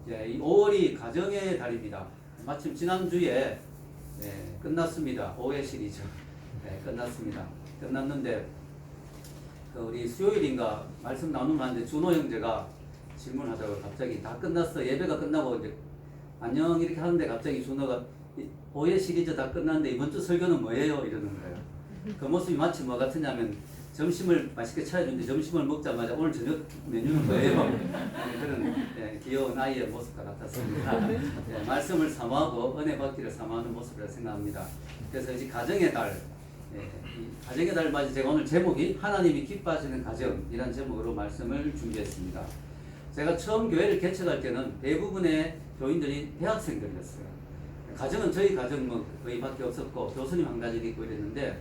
이 5월이 가정의 달입니다. 마침 지난주에 끝났습니다. 5회 시리즈. 끝났습니다. 끝났는데 우리 수요일인가 말씀 나누면 하는데 준호 형제가 질문하다가 갑자기 다 끝났어. 예배가 끝나고 이제 안녕 이렇게 하는데 갑자기 준호가 5회 시리즈 다 끝났는데 이번 주 설교는 뭐예요? 이러는 거예요. 그 모습이 마치 뭐 같으냐면 점심을 맛있게 차려주는데 점심을 먹자마자 오늘 저녁 메뉴는 뭐예요? 그런 귀여운 아이의 모습과 같았습니다. 말씀을 사모하고 은혜 받기를 사모하는 모습이라 생각합니다. 그래서 이제 가정의 달, 이 가정의 달 맞이 제가 오늘 제목이 하나님이 기뻐하시는 가정이라는 제목으로 말씀을 준비했습니다. 제가 처음 교회를 개척할 때는 대부분의 교인들이 대학생들이었어요. 가정은 저희 가정 뭐 거의 밖에 없었고 교수님 한 가지 있고 이랬는데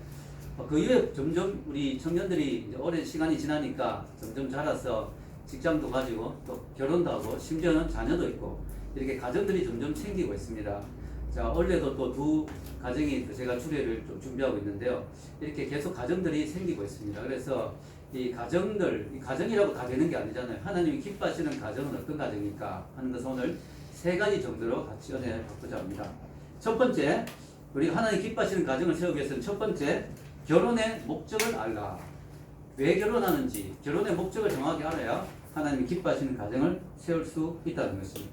그 이후에 점점 우리 청년들이 이제 오랜 시간이 지나니까 점점 자라서 직장도 가지고 또 결혼도 하고 심지어는 자녀도 있고 이렇게 가정들이 점점 생기고 있습니다. 자, 원래도 또 두 가정이 제가 주례를 좀 준비하고 있는데요. 이렇게 계속 가정들이 생기고 있습니다. 그래서 이 가정들, 이 가정이라고 다 되는 게 아니잖아요. 하나님이 기뻐하시는 가정은 어떤 가정일까 하는 것을 오늘 세 가지 정도로 같이 은혜 받고자 합니다. 첫 번째, 우리가 하나님 기뻐하시는 가정을 세우기 위해서는 첫 번째, 결혼의 목적을 알라. 왜 결혼하는지 결혼의 목적을 정확히 알아야 하나님이 기뻐하시는 가정을 세울 수 있다는 것입니다.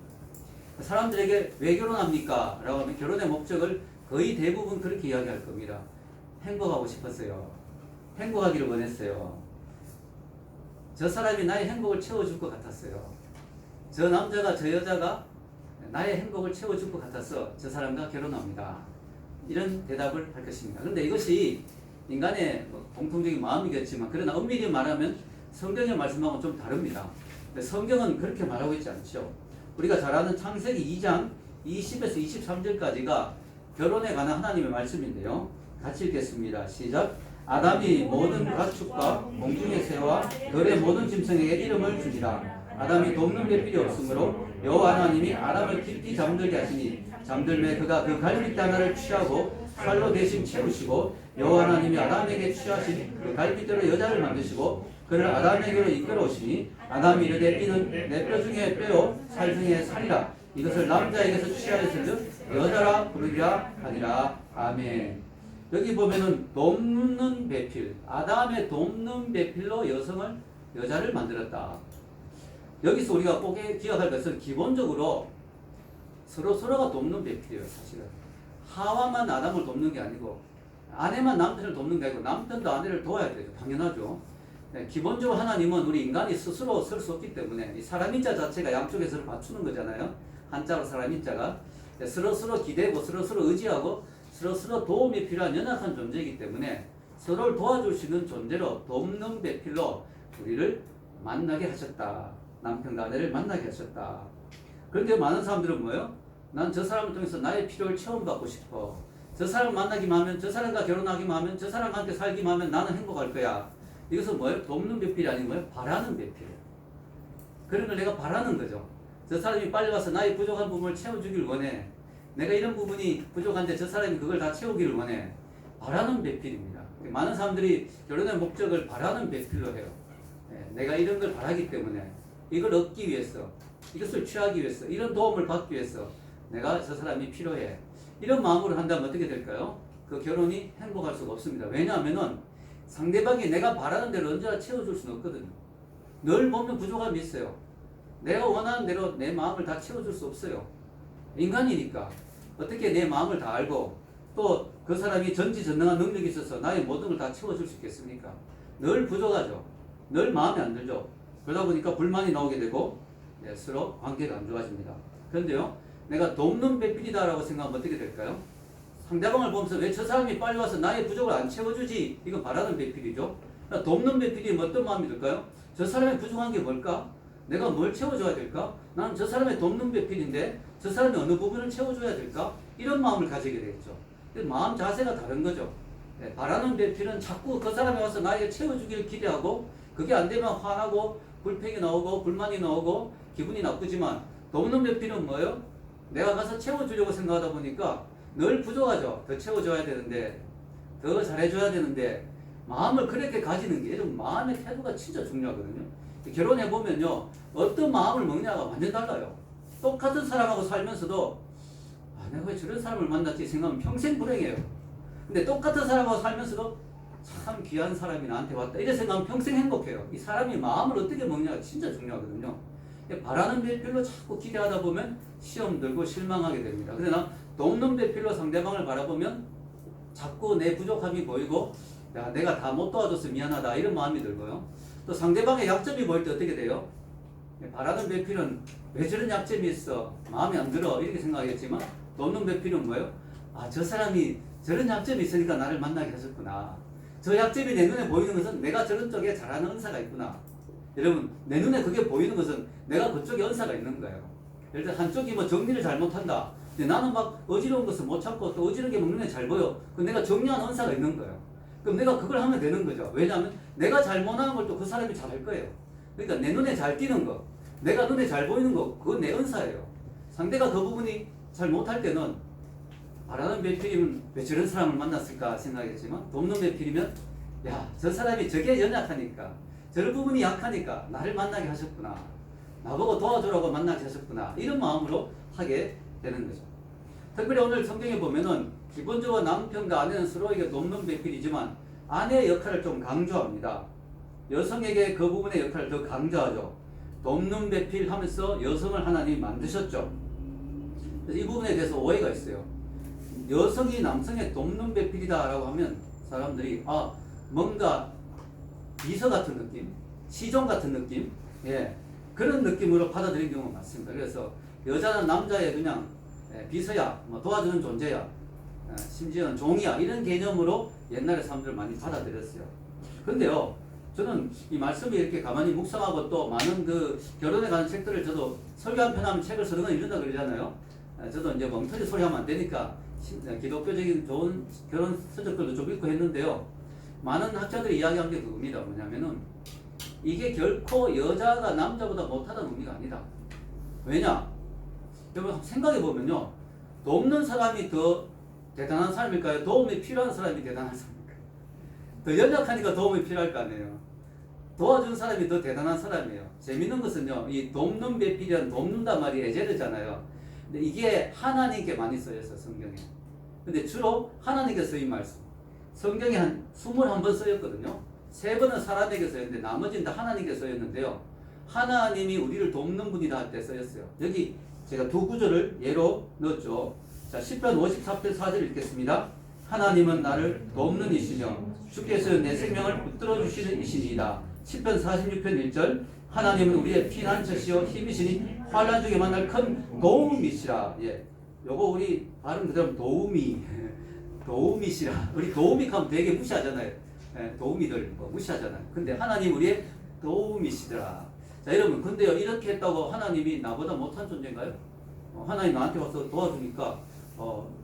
사람들에게 왜 결혼합니까? 라고 하면 결혼의 목적을 거의 대부분 그렇게 이야기할 겁니다. 행복하고 싶었어요. 행복하기를 원했어요. 저 사람이 나의 행복을 채워줄 것 같았어요. 저 남자가 저 여자가 나의 행복을 채워줄 것 같아서 저 사람과 결혼합니다. 이런 대답을 할 것입니다. 그런데 이것이 인간의 공통적인 마음이겠지만 그러나 엄밀히 말하면 성경의 말씀하고는 좀 다릅니다. 성경은 그렇게 말하고 있지 않죠. 우리가 잘 아는 창세기 2장 20에서 23절까지가 결혼에 관한 하나님의 말씀인데요. 같이 읽겠습니다. 시작. 아담이 모든 가축과 공중의 새와 들의 모든 짐승에게 이름을 주니라. 아담이 돕는 배필이 없으므로 여호와 하나님이 아담을 깊이 잠들게 하시니 잠들매 그가 그 갈빗대 하나를 취하고 칼로 대신 채우시고 여호와 하나님이 아담에게 취하신 그 갈빗대로 여자를 만드시고 그를 아담에게로 이끌어오시니 아담이 이르되 이는 내 뼈 중에 뼈요 살 중에 살이라 이것을 남자에게서 취하였은즉 여자라 부르리라 하니라. 아멘. 여기 보면은 돕는 배필, 아담의 돕는 배필로 여자를 만들었다. 여기서 우리가 꼭 기억할 것은 기본적으로 서로가 돕는 배필이에요. 사실은 하와만 아담을 돕는 게 아니고 아내만 남편을 돕는 게 아니고 남편도 아내를 도와야 되죠. 당연하죠. 기본적으로 하나님은 우리 인간이 스스로 설 수 없기 때문에 이 사람인자 자체가 양쪽에서 맞추는 거잖아요. 한자로 사람인자가 서로 기대고 서로 의지하고 서로 도움이 필요한 연약한 존재이기 때문에 서로를 도와줄 수 있는 존재로 돕는 배필로 우리를 만나게 하셨다. 남편과 아내를 만나게 하셨다. 그런데 많은 사람들은 뭐예요? 난 저 사람을 통해서 나의 필요를 체험받고 싶어. 저 사람을 만나기만 하면, 저 사람과 결혼하기만 하면, 저 사람과 함께 살기만 하면 나는 행복할 거야. 이것은 뭐예요? 돕는 배필이 아닌 뭐예요? 바라는 배필이에요. 그런 걸 내가 바라는 거죠. 저 사람이 빨리 와서 나의 부족한 부분을 채워주길 원해. 내가 이런 부분이 부족한데 저 사람이 그걸 다 채우기를 원해. 바라는 배필입니다. 많은 사람들이 결혼의 목적을 바라는 배필로 해요. 내가 이런 걸 바라기 때문에 이걸 얻기 위해서, 이것을 취하기 위해서, 이런 도움을 받기 위해서 내가 저 사람이 필요해. 이런 마음으로 한다면 어떻게 될까요? 그 결혼이 행복할 수가 없습니다. 왜냐하면은 상대방이 내가 바라는 대로 언제나 채워줄 수는 없거든요. 늘 보면 부족함이 있어요. 내가 원하는 대로 내 마음을 다 채워줄 수 없어요. 인간이니까 어떻게 내 마음을 다 알고 또 그 사람이 전지전능한 능력이 있어서 나의 모든 걸 다 채워줄 수 있겠습니까? 늘 부족하죠. 늘 마음에 안 들죠. 그러다 보니까 불만이 나오게 되고 서로 관계가 안 좋아집니다. 그런데요, 내가 돕는 배필이다라고 생각하면 어떻게 될까요? 상대방을 보면서 왜 저 사람이 빨리 와서 나의 부족을 안 채워주지? 이건 바라는 배필이죠. 그러니까 돕는 배필이 어떤 마음이 들까요? 저 사람의 부족한 게 뭘까? 내가 뭘 채워줘야 될까? 난 저 사람의 돕는 배필인데 저 사람이 어느 부분을 채워줘야 될까? 이런 마음을 가지게 되겠죠. 마음 자세가 다른 거죠. 바라는 배필은 자꾸 그 사람이 와서 나에게 채워주기를 기대하고 그게 안 되면 화나고 불평이 나오고 불만이 나오고 기분이 나쁘지만 돕는 배필은 뭐예요? 내가 가서 채워주려고 생각하다 보니까 늘 부족하죠. 더 채워줘야 되는데 더 잘해줘야 되는데 마음을 그렇게 가지는 게 이런 마음의 태도가 진짜 중요하거든요. 결혼해보면요 어떤 마음을 먹냐가 완전 달라요. 똑같은 사람하고 살면서도 내가 왜 저런 사람을 만났지 생각하면 평생 불행해요. 근데 똑같은 사람하고 살면서도 참 귀한 사람이 나한테 왔다 이래 생각하면 평생 행복해요. 이 사람이 마음을 어떻게 먹냐가 진짜 중요하거든요. 바라는 배필로 자꾸 기대하다 보면 시험 들고 실망하게 됩니다. 그러나 돕는 배필로 상대방을 바라보면 자꾸 내 부족함이 보이고 야 내가 다 못 도와줘서 미안하다 이런 마음이 들고요. 또 상대방의 약점이 보일 때 어떻게 돼요? 바라는 배필은 왜 저런 약점이 있어? 마음에 안 들어 이렇게 생각하겠지만 돕는 배필은 뭐예요? 저 사람이 저런 약점이 있으니까 나를 만나게 하셨구나. 저 약점이 내 눈에 보이는 것은 내가 저런 쪽에 잘하는 은사가 있구나. 여러분 내 눈에 그게 보이는 것은 내가 그쪽에 은사가 있는 거예요. 예를 들어 한쪽이 뭐 정리를 잘못한다. 근데 나는 막 어지러운 것을 못 참고 또 어지러운 게 막 눈에 잘 보여. 그럼 내가 정리하는 은사가 있는 거예요. 그럼 내가 그걸 하면 되는 거죠. 왜냐하면 내가 잘 못하는 걸 또 그 사람이 잘할 거예요. 그러니까 내 눈에 잘 띄는 거, 내가 눈에 잘 보이는 거, 그건 내 은사예요. 상대가 그 부분이 잘 못할 때는 바라는 배필이면 왜 저런 사람을 만났을까 생각했지만 돕는 배필이면 야, 저 사람이 저게 연약하니까 저런 부분이 약하니까 나를 만나게 하셨구나. 나보고 도와주라고 만나게 하셨구나. 이런 마음으로 하게 되는 거죠. 특별히 오늘 성경에 보면은 기본적으로 남편과 아내는 서로에게 돕는 배필이지만 아내의 역할을 좀 강조합니다. 여성에게 그 부분의 역할을 더 강조하죠. 돕는 배필 하면서 여성을 하나님이 만드셨죠. 그래서 이 부분에 대해서 오해가 있어요. 여성이 남성의 돕는 배필이다 라고 하면 사람들이 뭔가 비서 같은 느낌, 시종 같은 느낌, 그런 느낌으로 받아들이는 경우가 많습니다. 그래서 여자는 남자의 그냥 비서야, 뭐 도와주는 존재야, 심지어는 종이야 이런 개념으로 옛날에 사람들을 많이 받아들였어요. 근데요, 저는 이 말씀을 이렇게 가만히 묵상하고 또 많은 그 결혼에 관한 책들을 저도 설교 한 편 하면 책을 서너 권 읽는다 그러잖아요. 저도 이제 멍터리 소리 하면 안 되니까 기독교적인 좋은 결혼 서적들도 좀 읽고 했는데요. 많은 학자들이 이야기한 게 그겁니다. 뭐냐면은 이게 결코 여자가 남자보다 못하다는 의미가 아니다. 왜냐? 여러분 생각해 보면요. 돕는 사람이 더 대단한 사람일까요? 도움이 필요한 사람이 대단한 사람일까요? 더 연약하니까 도움이 필요할 거 아니에요. 도와준 사람이 더 대단한 사람이에요. 재밌는 것은요. 이 돕는 배필이란 돕는단 말이 에제르잖아요. 근데 이게 하나님께 많이 쓰여서 성경에. 근데 주로 하나님께 쓰인 말씀. 성경에 한 21번 쓰였거든요. 3번은 사람에게 쓰였는데 나머지는 다 하나님께 쓰였는데요. 하나님이 우리를 돕는 분이다 할 때 쓰였어요. 여기 제가 두 구절을 예로 넣었죠. 자, 10편 54편 4절 읽겠습니다. 하나님은 나를 돕는 이시며 주께서 내 생명을 붙들어 주시는 이시니이다. 10편 46편 1절 하나님은 우리의 피난처시요 힘이시니 환난 중에 만날 큰 도움이시라. 요거 우리 발음 그대로 도움이시라. 우리 도움이 하면 되게 무시하잖아요. 도움이들 무시하잖아요. 근데 하나님 우리의 도움이시더라. 자, 여러분 근데요 이렇게 했다고 하나님이 나보다 못한 존재인가요? 하나님 나한테 와서 도와주니까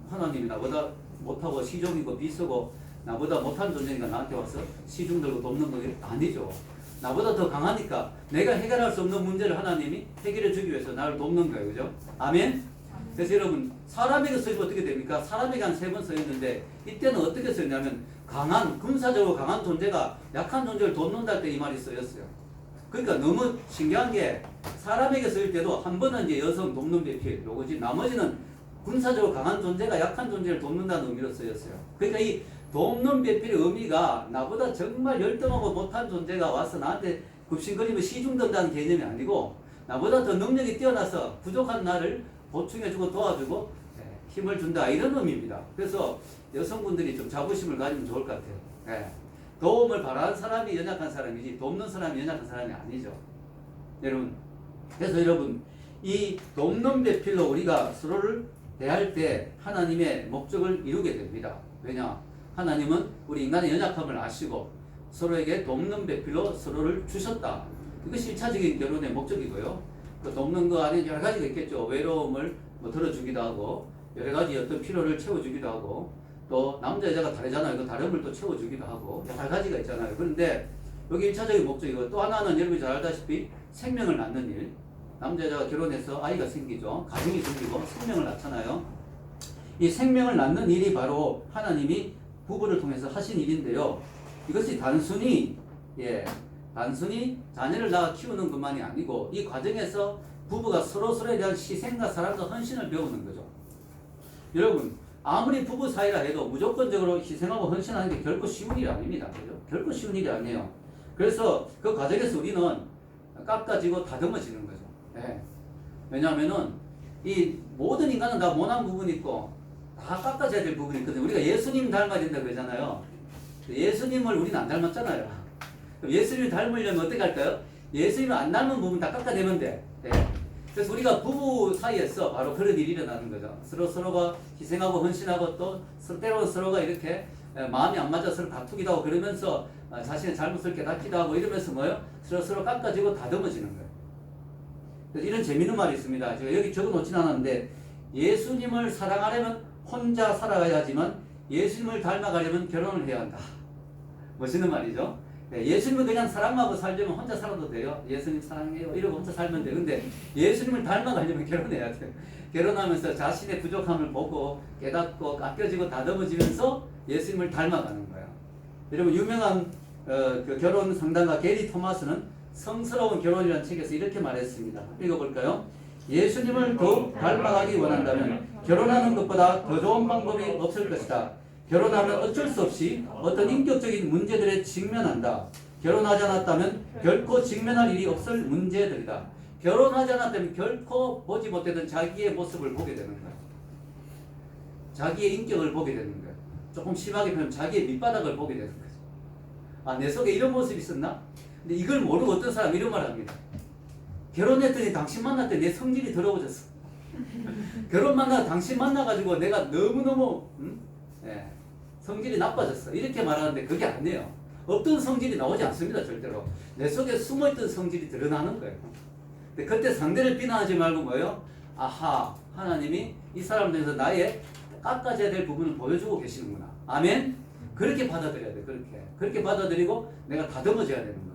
하나님이 나보다 못하고 시종이고 비서고 나보다 못한 존재니까 나한테 와서 시중 들고 돕는 거 아니죠. 나보다 더 강하니까 내가 해결할 수 없는 문제를 하나님이 해결해 주기 위해서 나를 돕는 거예요. 그죠? 아멘? 그래서 여러분 사람에게 쓰이면 어떻게 됩니까? 사람에게 한 3번 쓰였는데 이때는 어떻게 쓰였냐면 군사적으로 강한 존재가 약한 존재를 돕는다 할 때 이 말이 쓰였어요. 그러니까 너무 신기한 게 사람에게 쓰일 때도 한 번은 이제 여성 돕는 배필 요거지 나머지는 군사적으로 강한 존재가 약한 존재를 돕는다는 의미로 쓰였어요. 그러니까 이 돕는 배필의 의미가 나보다 정말 열등하고 못한 존재가 와서 나한테 굽신거리면 시중든다는 개념이 아니고 나보다 더 능력이 뛰어나서 부족한 나를 보충해주고 도와주고 힘을 준다 이런 의미입니다. 그래서 여성분들이 좀 자부심을 가지면 좋을 것 같아요. 도움을 바라는 사람이 연약한 사람이지 돕는 사람이 연약한 사람이 아니죠. 여러분 그래서 여러분 이 돕는 배필로 우리가 서로를 대할 때 하나님의 목적을 이루게 됩니다. 왜냐? 하나님은 우리 인간의 연약함을 아시고 서로에게 돕는 배필로 서로를 주셨다. 이것이 1차적인 결혼의 목적이고요. 그 돕는 거 안에 여러 가지가 있겠죠. 외로움을 들어주기도 하고 여러 가지 어떤 필요를 채워주기도 하고 또 남자 여자가 다르잖아요. 그 다름을 또 채워주기도 하고 여러 가지가 있잖아요. 그런데 여기 1차적인 목적이고 또 하나는 여러분이 잘 알다시피 생명을 낳는 일. 남자 여자가 결혼해서 아이가 생기죠. 가정이 생기고 생명을 낳잖아요. 이 생명을 낳는 일이 바로 하나님이 부부를 통해서 하신 일인데요. 이것이 단순히 자녀를 낳아 키우는 것만이 아니고 이 과정에서 부부가 서로서로에 대한 희생과 사랑과 헌신을 배우는 거죠. 여러분, 아무리 부부 사이라 해도 무조건적으로 희생하고 헌신하는 게 결코 쉬운 일이 아닙니다. 그죠? 결코 쉬운 일이 아니에요. 그래서 그 과정에서 우리는 깎아지고 다듬어지는 거죠. 예. 왜냐하면은 이 모든 인간은 다 모난 부분이 있고 다 깎아져야 될 부분이 있거든요. 우리가 예수님 닮아야 된다고 그러잖아요. 예수님을 우리는 안 닮았잖아요. 예수님을 닮으려면 어떻게 할까요? 예수님을 안 닮은 부분 다 깎아내면 돼. 예. 그래서 우리가 부부 사이에서 바로 그런 일이 일어나는 거죠. 서로가 희생하고 헌신하고 또 때로는 서로가 이렇게 마음이 안 맞아 서로 다투기도 하고 그러면서 자신의 잘못을 깨닫기도 하고 이러면서 뭐요? 서로 깎아지고 다듬어지는 거예요. 그래서 이런 재미있는 말이 있습니다. 제가 여기 적어놓진 않았는데 예수님을 사랑하려면 혼자 살아가야 하지만 예수님을 닮아가려면 결혼을 해야 한다. 멋있는 말이죠. 예수님은 그냥 사랑하고 살려면 혼자 살아도 돼요. 예수님 사랑해요 이러고 혼자 살면 돼. 근데 예수님을 닮아가려면 결혼해야 돼. 결혼하면서 자신의 부족함을 보고 깨닫고 아껴지고 다듬어지면서 예수님을 닮아가는 거예요. 여러분 유명한 그 결혼 상담가 게리 토마스는 성스러운 결혼이라는 책에서 이렇게 말했습니다. 읽어볼까요? 예수님을 더욱 닮아가기 원한다면 결혼하는 것보다 더 좋은 방법이 없을 것이다. 결혼하면 어쩔 수 없이 어떤 인격적인 문제들에 직면한다. 결혼하지 않았다면 결코 직면할 일이 없을 문제들이다. 결혼하지 않았다면 결코 보지 못했던 자기의 모습을 보게 되는 거야. 자기의 인격을 보게 되는 거야. 조금 심하게 표현하면 자기의 밑바닥을 보게 되는 거지. 아, 내 속에 이런 모습이 있었나? 근데 이걸 모르고 어떤 사람이 이런 말을 합니다. 결혼했더니 당신 만날 때 내 성질이 더러워졌어. 결혼 만나 당신 만나가지고 내가 너무너무 예, 성질이 나빠졌어. 이렇게 말하는데 그게 아니에요. 없던 성질이 나오지 않습니다. 절대로. 내 속에 숨어있던 성질이 드러나는 거예요. 근데 그때 상대를 비난하지 말고 뭐예요? 아하, 하나님이 이 사람 중에서 나의 깎아져야 될 부분을 보여주고 계시는구나. 아멘? 그렇게 받아들여야 돼. 그렇게 받아들이고 내가 다듬어져야 되는 거죠.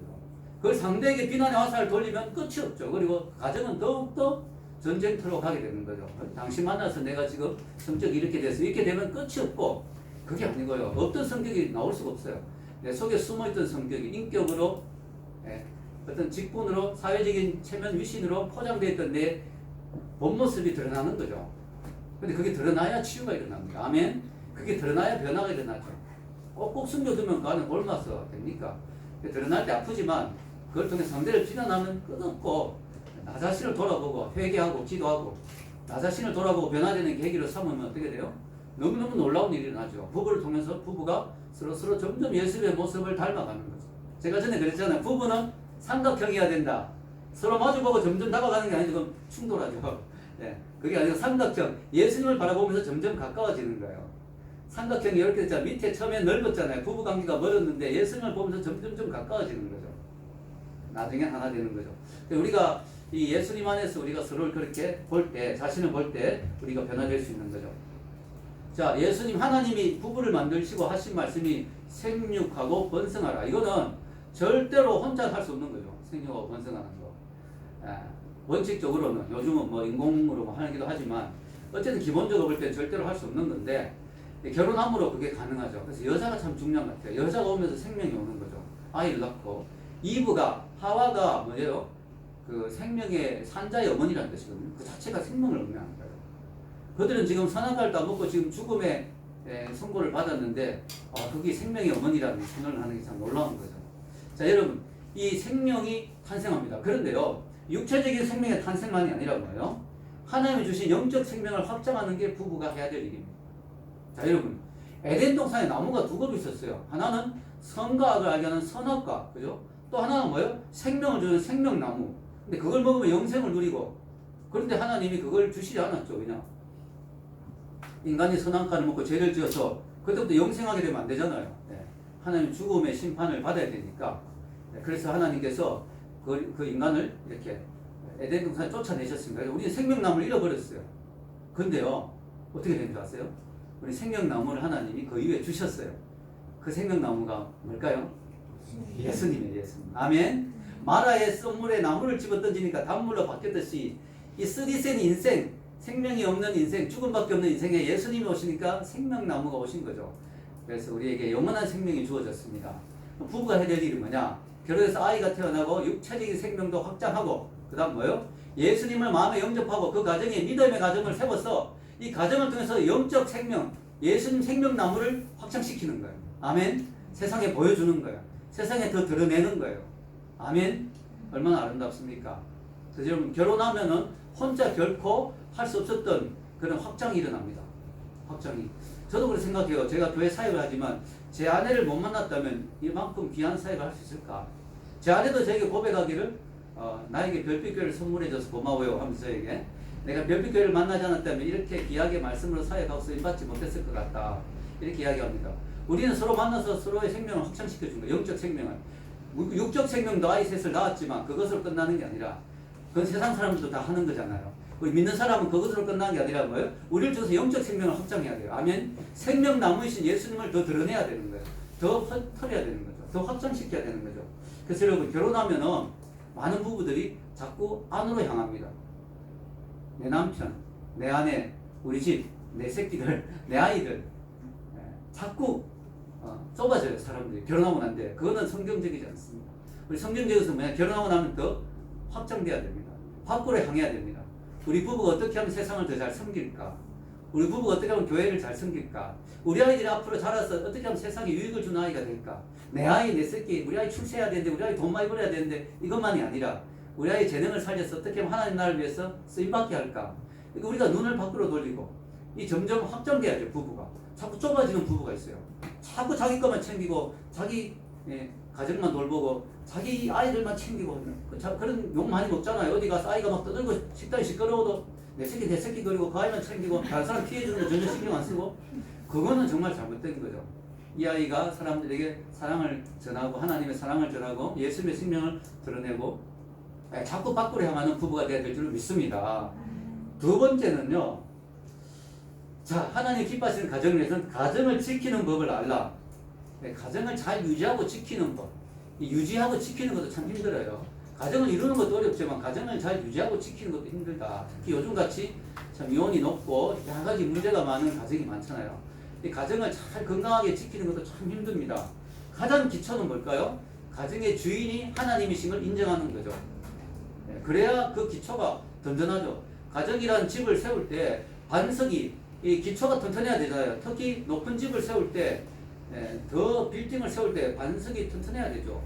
그걸 상대에게 비난의 화살을 돌리면 끝이 없죠. 그리고 가정은 더욱더 전쟁터로 가게 되는 거죠. 당신 만나서 내가 지금 성격이 이렇게 돼서 이렇게 되면 끝이 없고 그게 아니고요. 어떤 성격이 나올 수가 없어요. 내 속에 숨어있던 성격이 인격으로 어떤 직분으로 사회적인 체면 위신으로 포장되어 있던 내 본 모습이 드러나는 거죠. 근데 그게 드러나야 치유가 일어납니다. 아멘. 그게 드러나야 변화가 일어나죠. 꼭꼭 숨겨두면 그 안에 옮아서 됩니까? 드러날 때 아프지만 그걸 통해 상대를 비난하면 끝없고 나 자신을 돌아보고 회개하고 기도하고 나 자신을 돌아보고 변화되는 계기로 삼으면 어떻게 돼요? 너무너무 놀라운 일이 일어나죠. 부부를 통해서 부부가 서로 점점 예수의 모습을 닮아가는 거죠. 제가 전에 그랬잖아요. 부부는 삼각형이어야 된다. 서로 마주보고 점점 다가가는 게 아니고 충돌하죠. 네, 그게 아니라 삼각형. 예수님을 바라보면서 점점 가까워지는 거예요. 삼각형이 이렇게 됐잖아요. 밑에 처음에 넓었잖아요. 부부관계가 멀었는데 예수님을 보면서 점점 가까워지는 거죠. 나중에 하나 되는 거죠. 우리가 이 예수님 안에서 우리가 서로를 그렇게 볼 때, 자신을 볼 때 우리가 변화될 수 있는 거죠. 자, 예수님 하나님이 부부를 만드시고 하신 말씀이 생육하고 번성하라. 이거는 절대로 혼자 할 수 없는 거죠. 생육하고 번성하는 거. 원칙적으로는 요즘은 뭐 인공으로 하기도 하지만 어쨌든 기본적으로 볼 때 절대로 할 수 없는 건데 결혼함으로 그게 가능하죠. 그래서 여자가 참 중요한 것 같아요. 여자가 오면서 생명이 오는 거죠. 아이를 낳고 이브가 하와가 뭐예요? 그 생명의 산자의 어머니라는 뜻이거든요. 그 자체가 생명을 의미하는 거예요. 그들은 지금 선악과를 따먹고 지금 죽음의 선고를 받았는데 그게 생명의 어머니라는 선언을 하는 게 참 놀라운 거죠. 자, 여러분 이 생명이 탄생합니다. 그런데요 육체적인 생명의 탄생만이 아니라 뭐예요? 하나님이 주신 영적 생명을 확장하는 게 부부가 해야 될 일입니다. 자, 여러분 에덴 동산에 나무가 두 그루 있었어요. 하나는 선과 악을 알게 하는 선악과, 그죠? 또 하나는 뭐예요? 생명을 주는 생명나무. 근데 그걸 먹으면 영생을 누리고, 그런데 하나님이 그걸 주시지 않았죠. 왜냐? 인간이 선악과를 먹고 죄를 지어서 그때부터 영생하게 되면 안 되잖아요. 하나님 죽음의 심판을 받아야 되니까. 그래서 하나님께서 그 인간을 이렇게 에덴 동산에 쫓아내셨습니다. 그래서 우리는 생명나무를 잃어버렸어요. 근데요, 어떻게 된 줄 아세요? 우리 생명나무를 하나님이 그 이후에 주셨어요. 그 생명나무가 뭘까요? 예수님이에요. 예수님. 아멘. 마라의 썬물에 나무를 집어 던지니까 단물로 바뀌었듯이 이 쓰디센 인생, 생명이 없는 인생, 죽음밖에 없는 인생에 예수님이 오시니까 생명나무가 오신 거죠. 그래서 우리에게 영원한 생명이 주어졌습니다. 부부가 해야 될 일이 뭐냐? 결혼해서 아이가 태어나고 육체적인 생명도 확장하고, 그 다음 뭐요? 예수님을 마음에 영접하고 그 가정에 믿음의 가정을 세워서 이 가정을 통해서 영적 생명, 예수님 생명나무를 확장시키는 거예요. 아멘. 세상에 보여주는 거예요. 세상에 더 드러내는 거예요. 아멘. 얼마나 아름답습니까? 그래서 여러분 결혼하면은 혼자 결코 할 수 없었던 그런 확장이 일어납니다. 확장이. 저도 그렇게 생각해요. 제가 교회 사역을 하지만 제 아내를 못 만났다면 이만큼 귀한 사역을 할 수 있을까? 제 아내도 저에게 고백하기를 나에게 별빛교회를 선물해줘서 고마워요 하면서 저에게 내가 별빛교회를 만나지 않았다면 이렇게 귀하게 말씀으로 사역하고 쓰임받지 못했을 것 같다. 이렇게 이야기합니다. 우리는 서로 만나서 서로의 생명을 확장시켜준 거예요. 영적 생명을. 육적 생명도 아이 셋을 낳았지만 그것으로 끝나는 게 아니라 그건 세상 사람들도 다 하는 거잖아요. 우리 믿는 사람은 그것으로 끝나는 게 아니라 뭐예요? 우리를 통해서 영적 생명을 확장해야 돼요. 아멘. 생명나무이신 예수님을 더 드러내야 되는 거예요. 더 털어야 되는 거죠. 더 확장시켜야 되는 거죠. 그래서 여러분 결혼하면은 많은 부부들이 자꾸 안으로 향합니다. 내 남편, 내 아내, 우리 집, 내 새끼들, 내 아이들 자꾸 좁아져요. 사람들이 결혼하고 난데 그거는 성경적이지 않습니다. 우리 성경적에서 뭐냐? 결혼하고 나면 더 확장돼야 됩니다. 밖으로 향해야 됩니다. 우리 부부가 어떻게 하면 세상을 더 잘 섬길까? 우리 부부가 어떻게 하면 교회를 잘 섬길까? 우리 아이들이 앞으로 자라서 어떻게 하면 세상에 유익을 주는 아이가 될까? 내 아이, 내 새끼, 우리 아이 출세해야 되는데, 우리 아이 돈 많이 벌어야 되는데, 이것만이 아니라, 우리 아이 재능을 살려서 어떻게 하면 하나님 나라를 위해서 쓰임받게 할까? 그러니까 우리가 눈을 밖으로 돌리고, 이 점점 확장돼야죠, 부부가. 자꾸 좁아지는 부부가 있어요. 자꾸 자기 것만 챙기고, 자기 가정만 돌보고, 자기 아이들만 챙기고, 그런 욕 많이 먹잖아요. 어디 가서 아이가 막 떠들고 식당이 시끄러워도 내 새끼 그리고 그 아이만 챙기고 다른 사람 피해주는 거 전혀 신경 안 쓰고 그거는 정말 잘못된 거죠. 이 아이가 사람들에게 사랑을 전하고 하나님의 사랑을 전하고 예수님의 생명을 드러내고 자꾸 밖으로 향하는 부부가 되어야 될 줄 믿습니다. 두 번째는요. 자, 하나님 기뻐하시는 가정을 위해서는 가정을 지키는 법을 알라. 가정을 잘 유지하고 지키는 법. 이 유지하고 지키는 것도 참 힘들어요. 가정을 이루는 것도 어렵지만 가정을 잘 유지하고 지키는 것도 힘들다. 특히 요즘같이 참 이혼이 높고 여러 가지 문제가 많은 가정이 많잖아요. 이 가정을 잘 건강하게 지키는 것도 참 힘듭니다. 가장 기초는 뭘까요? 가정의 주인이 하나님이신 걸 인정하는 거죠. 그래야 그 기초가 든든하죠. 가정이라는 집을 세울 때 반석이 이 기초가 튼튼해야 되잖아요. 특히 높은 집을 세울 때 더 빌딩을 세울 때 반석이 튼튼해야 되죠.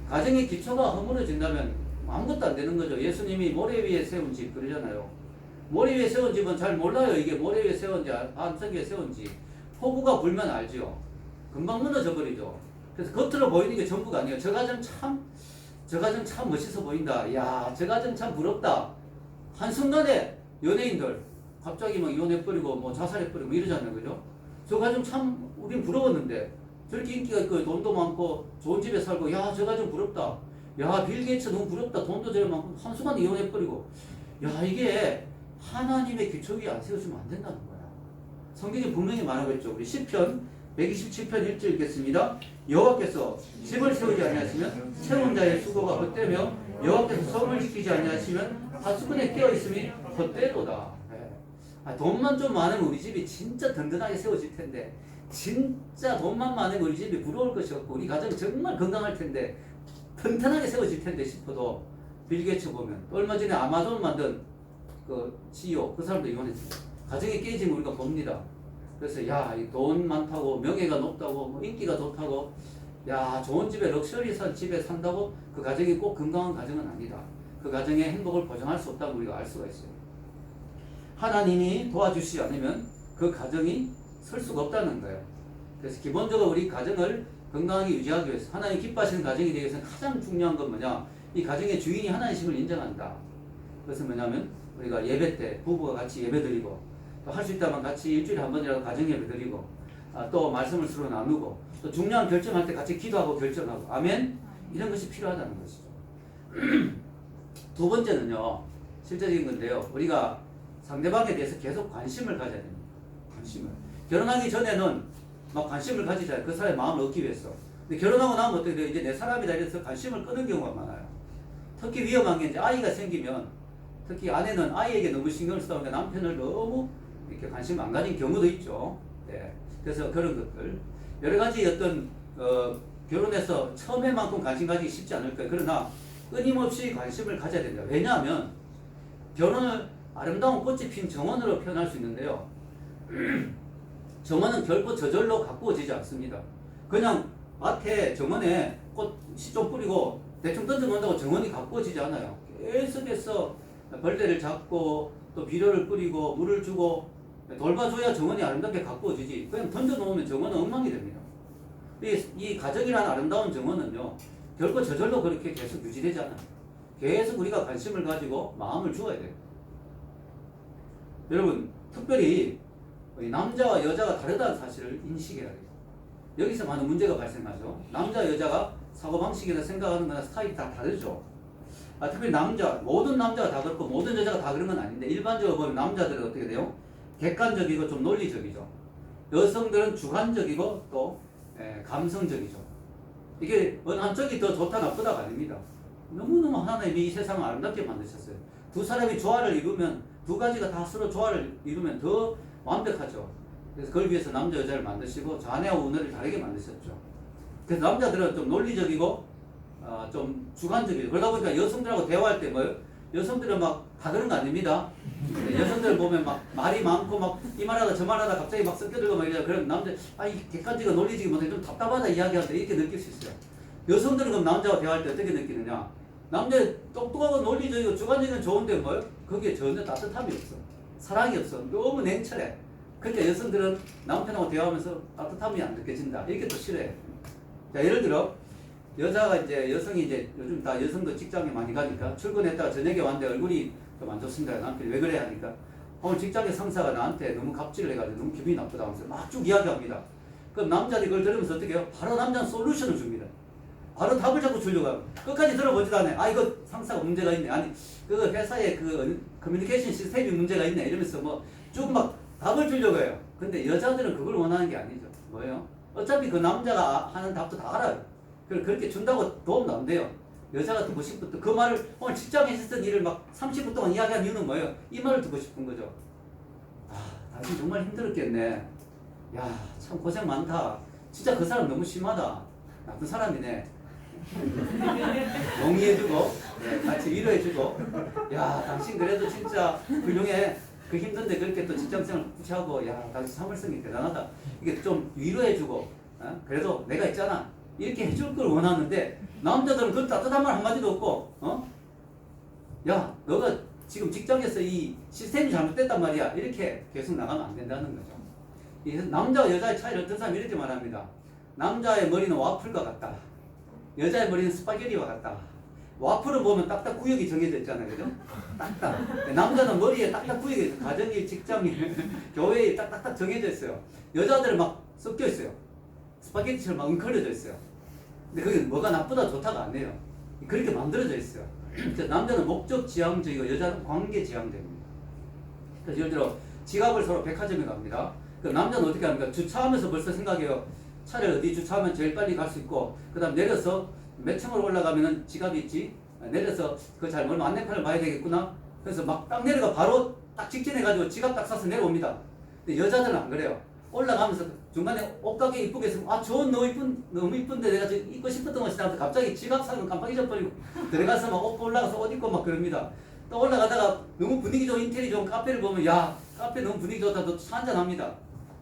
가정의 기초가 허물어진다면 아무것도 안 되는 거죠. 예수님이 모래 위에 세운 집 그러잖아요. 모래 위에 세운 집은 잘 몰라요. 이게 모래 위에 세운지 반석 위에 세운지. 폭우가 불면 알죠. 금방 무너져 버리죠. 그래서 겉으로 보이는 게 전부가 아니에요. 저 가정 참 멋있어 보인다. 야, 저 가정 참 부럽다. 한순간에 연예인들 갑자기 막 이혼해버리고 뭐 자살해버리고 이러잖아요. 그죠? 저 가정 참 우린 부러웠는데 저렇게 인기가 있고 돈도 많고 좋은 집에 살고 야, 저 가정 부럽다. 야, 빌 게이츠 너무 부럽다. 돈도 저래 많고 한순간에 이혼해버리고 야, 이게 하나님의 기초 위에 안 세워주면 안 된다는 거야. 성경이 분명히 말하고 있죠. 우리 시편 127편 1절 읽겠습니다. 여호와께서 집을 세우지 아니하시면 세운 자의 수고가 헛되며 여호와께서 성을 지키지 아니하시면 하수근에 깨어있음이 헛되도다. 돈만 좀 많으면 우리 집이 진짜 든든하게 세워질 텐데 진짜 돈만 많으면 우리 집이 부러울 것이 없고 우리 가정이 정말 건강할 텐데 튼튼하게 세워질 텐데 싶어도 빌 게이츠 보면 얼마 전에 아마존 만든 그 CEO 그 사람도 이혼했어요. 가정이 깨지면 우리가 봅니다. 그래서 야, 이 돈 많다고 명예가 높다고 뭐 인기가 좋다고 야, 좋은 집에 럭셔리한 집에 산다고 그 가정이 꼭 건강한 가정은 아니다. 그 가정의 행복을 보장할 수 없다고 우리가 알 수가 있어요. 하나님이 도와주시지 않으면 그 가정이 설 수가 없다는 거예요. 그래서 기본적으로 우리 가정을 건강하게 유지하기 위해서 하나님 기뻐하시는 가정이 되기 위해서는 가장 중요한 건 뭐냐? 이 가정의 주인이 하나님이심을 인정한다. 그것은 뭐냐면 우리가 예배 때 부부가 같이 예배 드리고 또 할 수 있다면 같이 일주일에 한 번이라도 가정 예배 드리고 또 말씀을 서로 나누고 또 중요한 결정할 때 같이 기도하고 결정하고 아멘? 이런 것이 필요하다는 것이죠. 두 번째는요. 실제적인 건데요. 우리가 상대방에 대해서 계속 관심을 가져야 됩니다. 관심을. 결혼하기 전에는 막 관심을 가지잖아요. 그 사람의 마음을 얻기 위해서. 근데 결혼하고 나면 어떻게 돼요? 이제 내 사람이다 이래서 관심을 끄는 경우가 많아요. 특히 위험한 게 이제 아이가 생기면 특히 아내는 아이에게 너무 신경을 쓰다 보니까 남편을 너무 이렇게 관심 안 가진 경우도 있죠. 네. 그래서 그런 것들. 여러 가지 어떤, 결혼해서 처음에만큼 관심 가지기 쉽지 않을 거예요. 그러나 끊임없이 관심을 가져야 됩니다. 왜냐하면 결혼을 아름다운 꽃이 핀 정원으로 표현할 수 있는데요. 정원은 결코 저절로 가꾸어지지 않습니다. 그냥 밭에 정원에 꽃 씨 좀 뿌리고 대충 던져놓는다고 정원이 가꾸어지지 않아요. 계속해서 벌레를 잡고 또 비료를 뿌리고 물을 주고 돌봐줘야 정원이 아름답게 가꾸어지지. 그냥 던져놓으면 정원은 엉망이 됩니다. 이 가정이라는 아름다운 정원은요, 결코 저절로 그렇게 계속 유지되지 않아요. 계속 우리가 관심을 가지고 마음을 주어야 돼요. 여러분, 특별히 남자와 여자가 다르다는 사실을 인식해야 돼요. 여기서 많은 문제가 발생하죠. 남자, 여자가 사고방식이나 생각하는 거나 스타일이 다 다르죠. 특별히 모든 남자가 다 그렇고 모든 여자가 다 그런 건 아닌데, 일반적으로 보면 남자들은 어떻게 돼요? 객관적이고 좀 논리적이죠. 여성들은 주관적이고 또 감성적이죠. 이게 어느 한쪽이 더 좋다 나쁘다가 아닙니다. 너무너무 하나님이 이 세상을 아름답게 만드셨어요. 두 사람이 조화를 이루면, 두 가지가 다 서로 조화를 이루면 더 완벽하죠. 그래서 그걸 위해서 남자 여자를 만드시고 자네와 우너를 다르게 만드셨죠. 그래서 남자들은 좀 논리적이고 좀 주관적이죠. 그러다 보니까 여성들하고 대화할 때 뭐예요? 여성들은 막 다 그런 거 아닙니다. 여성들 보면 막 말이 많고 막 이 말하다 저 말하다 갑자기 막 섞여들고 막 이래요. 그럼 남자 이 객관적이고 논리적이 못해 좀 답답하다 이야기하는데 이렇게 느낄 수 있어요. 여성들은 그럼 남자와 대화할 때 어떻게 느끼느냐? 남자 똑똑하고 논리적이고 주관적인 좋은데 뭐예요? 거기에 전혀 따뜻함이 없어. 사랑이 없어. 너무 냉철해. 그러니까 여성들은 남편하고 대화하면서 따뜻함이 안 느껴진다. 이렇게 또 싫어해. 자, 예를 들어 여성이 이제 요즘 다 여성도 직장에 많이 가니까 출근했다가 저녁에 왔는데 얼굴이 좀 안 좋습니다. 남편이 왜 그래 하니까 오늘 직장의 상사가 나한테 너무 갑질을 해가지고 너무 기분이 나쁘다 하면서 막 쭉 이야기합니다. 그럼 남자들이 그걸 들으면서 어떻게 해요? 바로 남자는 솔루션을 줍니다. 바로 답을 자꾸 주려고 해요. 끝까지 들어보지도 않아요. 이거 상사가 문제가 있네. 아니, 그 회사의 그 커뮤니케이션 시스템이 문제가 있네. 이러면서 뭐 쭉 막 답을 주려고 해요. 근데 여자들은 그걸 원하는 게 아니죠. 뭐예요? 어차피 그 남자가 하는 답도 다 알아요. 그렇게 준다고 도움도 안 돼요. 여자가 듣고 싶었던 그 말을 오늘 직장에 있었던 일을 막 30분 동안 이야기한 이유는 뭐예요? 이 말을 듣고 싶은 거죠. 당신 정말 힘들었겠네. 야, 참 고생 많다. 진짜 그 사람 너무 심하다. 나쁜 사람이네. 동의해주고, 같이 위로해주고, 야, 당신 그래도 진짜 훌륭해. 그 힘든데 그렇게 또 직장생활 꾸치하고, 야, 당신 참을성이 대단하다. 이게 좀 위로해주고, 그래도 내가 있잖아. 이렇게 해줄 걸 원하는데, 남자들은 그 따뜻한 말 한마디도 없고, 야, 너가 지금 직장에서 이 시스템이 잘못됐단 말이야. 이렇게 계속 나가면 안 된다는 거죠. 남자와 여자의 차이를 어떤 사람이 이렇게 말합니다. 남자의 머리는 와플과 같다. 여자의 머리는 스파게티와 같다. 와플은 보면 딱딱 구역이 정해져 있잖아요. 그죠? 딱딱. 남자는 머리에 딱딱 구역이 가정일, 직장일, 교회에 딱딱딱 정해져 있어요. 여자들은 막 섞여 있어요. 스파게티처럼 막 엉클려져 있어요. 근데 그게 뭐가 나쁘다 좋다가 아니에요. 그렇게 만들어져 있어요. 남자는 목적 지향적이고 여자는 관계 지향적입니다. 그래서 예를 들어 지갑을 서로 백화점에 갑니다. 그 남자는 어떻게 합니까? 주차하면서 벌써 생각해요. 차를 어디 주차하면 제일 빨리 갈 수 있고, 그 다음 내려서 몇 층으로 올라가면은 지갑이 있지. 내려서 그 잘 모르면 안내판을 봐야 되겠구나. 그래서 막 딱 내려가 바로 딱 직진해가지고 지갑 딱 사서 내려옵니다. 근데 여자들은 안 그래요. 올라가면서 중간에 옷가게 이쁘게 있으면 저 옷 너무 이쁜데 내가 지금 입고 싶었던 것이 나한테 갑자기 지갑 사는 깜빡 잊어버리고 들어가서 막 옷 올라가서 옷 입고 막 그럽니다. 또 올라가다가 너무 분위기 좋은 인테리어 좋은 카페를 보면 야, 카페 너무 분위기 좋다. 너 차 한잔 합니다.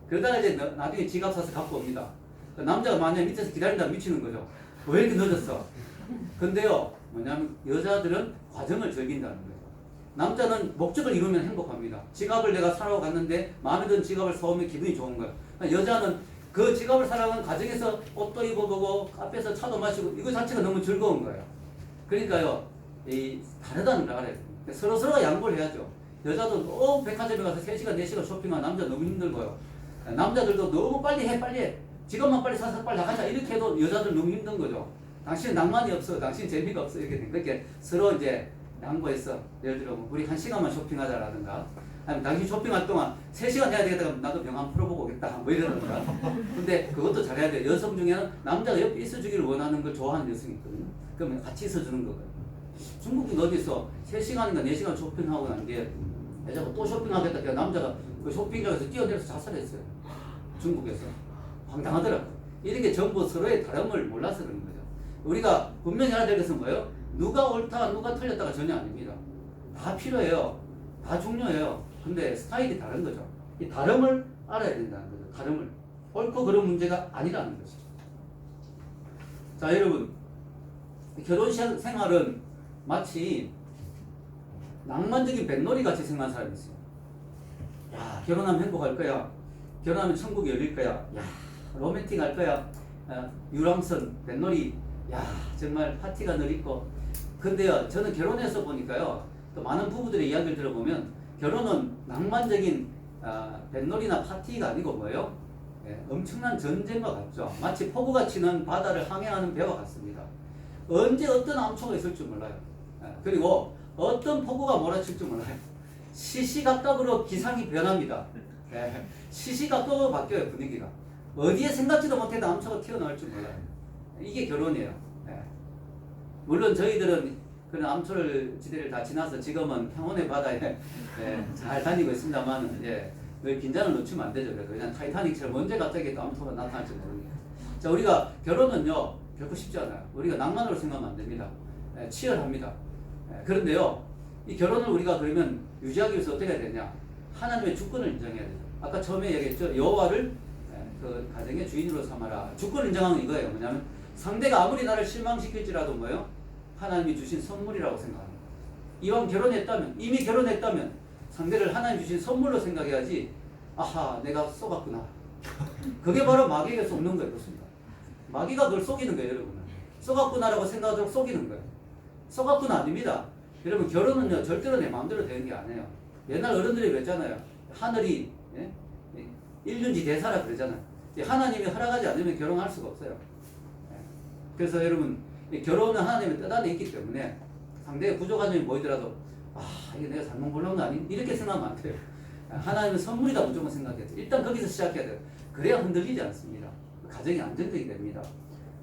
그러다가 이제 나중에 지갑 사서 갖고 옵니다. 남자가 만약에 밑에서 기다린다 미치는 거죠. 왜 이렇게 늦었어? 근데요, 뭐냐면 여자들은 과정을 즐긴다는 거예요. 남자는 목적을 이루면 행복합니다. 지갑을 내가 사러 갔는데 마음에 드는 지갑을 사오면 기분이 좋은 거예요. 여자는 그 지갑을 사러가는 과정에서 옷도 입어보고 카페에서 차도 마시고 이거 자체가 너무 즐거운 거예요. 그러니까요, 다르다는 걸 알아요. 서로서로가 양보를 해야죠. 여자도 너무 백화점에 가서 3시간, 4시간 쇼핑한 남자 너무 힘들고요. 남자들도 너무 빨리 해. 지갑만 빨리 사서 빨리 나가자. 이렇게 해도 여자들 너무 힘든 거죠. 당신은 낭만이 없어. 당신 재미가 없어. 이렇게 된. 그렇게 서로 이제 양보했어. 예를 들어 우리 1시간만 쇼핑하자라든가, 아니면 당신 쇼핑할 동안 3시간 해야 되겠다. 그럼 나도 병 한번 풀어보고 오겠다. 뭐 이러든가. 근데 그것도 잘해야 돼요. 여성 중에는 남자가 옆에 있어주기를 원하는 걸 좋아하는 여성이 있거든요. 그러면 같이 있어주는 거거든요. 중국인 어디서 3시간인가 4시간 쇼핑하고 난 뒤에 여자가 또 쇼핑하겠다. 그러니까 남자가 그 쇼핑장에서 뛰어내려서 자살했어요. 중국에서. 황당하더라고요. 이런 게 전부 서로의 다름을 몰라서 그런 거죠. 우리가 분명히 알아야 될 것은 뭐예요? 누가 옳다, 누가 틀렸다가 전혀 아닙니다. 다 필요해요. 다 중요해요. 근데 스타일이 다른 거죠. 이 다름을 알아야 된다는 거죠. 다름을. 옳고 그런 문제가 아니라는 거죠. 자, 여러분. 결혼 생활은 마치 낭만적인 뱃놀이 같이 생각하는 사람이 있어요. 야, 결혼하면 행복할 거야. 결혼하면 천국이 열릴 거야. 야, 로맨틱할 거야. 유람선, 뱃놀이. 야, 정말 파티가 늘 있고. 근데요, 저는 결혼해서 보니까요, 또 많은 부부들의 이야기를 들어보면 결혼은 낭만적인 뱃놀이나 파티가 아니고 뭐예요? 엄청난 전쟁과 같죠. 마치 폭우가 치는 바다를 항해하는 배와 같습니다. 언제 어떤 암초가 있을 줄 몰라요. 그리고 어떤 폭우가 몰아칠 줄 몰라요. 시시각각으로 기상이 변합니다. 시시각각으로 바뀌어요, 분위기가. 어디에 생각지도 못했던 암초가 튀어나올 줄 몰라요. 이게 결혼이에요. 물론 저희들은 그런 암초를 지대를 다 지나서 지금은 평온의 바다에 잘 다니고 있습니다만, 늘 긴장을 놓치면 안 되죠. 그냥 타이타닉처럼 언제 갑자기 또 암초가 나타날지 모르니까. 자, 우리가 결혼은요, 결코 쉽지 않아요. 우리가 낭만으로 생각하면 안 됩니다. 치열합니다. 그런데요, 이 결혼을 우리가 그러면 유지하기 위해서 어떻게 해야 되냐? 하나님의 주권을 인정해야 되죠. 아까 처음에 얘기했죠. 여호와를 그 가정의 주인으로 삼아라. 주권을 인정하는 이거예요. 뭐냐면 상대가 아무리 나를 실망시킬지라도 뭐예요? 하나님이 주신 선물이라고 생각합니다. 이왕 결혼했다면, 이미 결혼했다면 상대를 하나님 주신 선물로 생각해야지. 아하, 내가 속았구나. 그게 바로 마귀에게 속는 거예요. 그렇습니다. 마귀가 그걸 속이는 거예요, 여러분. 속았구나라고 생각하도록 속이는 거예요. 속았구나 아닙니다. 여러분, 결혼은요, 절대로 내 마음대로 되는 게 아니에요. 옛날 어른들이 그랬잖아요. 하늘이, 일륜지 대사라 그러잖아요. 하나님이 허락하지 않으면 결혼할 수가 없어요. 그래서 여러분, 결혼은 하나님의 뜻 안에 있기 때문에 상대의 구조관념이 보이더라도, 이게 내가 잘못 골라온 거 아니? 이렇게 생각하면 안 돼요. 하나님은 선물이다 무조건 생각해야 돼요. 일단 거기서 시작해야 돼요. 그래야 흔들리지 않습니다. 가정이 안정되게 됩니다.